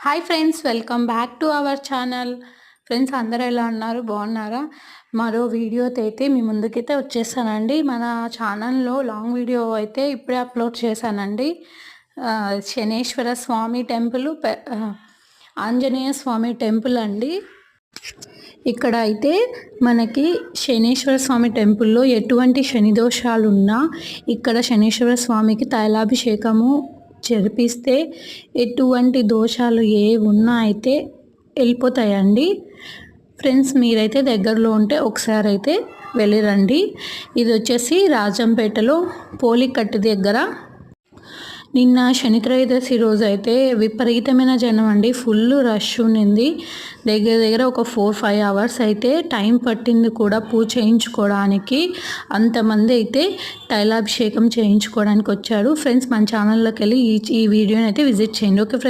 Hi friends, welcome back to our channel. Friends, అందరూ ఎలా ఉన్నారు? బాగున్నారా? మరో వీడియోతో అయితే మీ ముందుకైతే వచ్చేసానండి. మన ఛానల్లో లాంగ్ వీడియో అయితే ఇప్పుడే అప్లోడ్ చేశానండి. శనేశ్వర స్వామి టెంపుల్, ఆంజనేయ స్వామి టెంపుల్ అండి. ఇక్కడ అయితే మనకి శనేశ్వర స్వామి టెంపుల్లో ఎటువంటి శని దోషాలున్నా ఇక్కడ శనేశ్వర స్వామికి తైలాభిషేకము జరిపిస్తే ఎటువంటి దోషాలు ఏ ఉన్నా అయితే వెళ్ళిపోతాయండి. ఫ్రెండ్స్, మీరైతే దగ్గరలో ఉంటే ఒకసారి అయితే వెళ్ళిరండి. ఇది వచ్చేసి రాజంపేటలో పోలికట్టు దగ్గర. నిన్న శని త్రయోదశి రోజు అయితే విపరీతమైన జనం అండి. ఫుల్ రష్ ఉన్నింది. దగ్గర ఒక 4-5 అవర్స్ అయితే టైం పట్టింది కూడా పూజ చేయించుకోవడానికి. అంతమంది అయితే తైలాభిషేకం చేయించుకోవడానికి వచ్చారు. ఫ్రెండ్స్, మన ఛానల్లోకి వెళ్ళి ఈ వీడియోని అయితే విజిట్ చేయండి. Okay friends.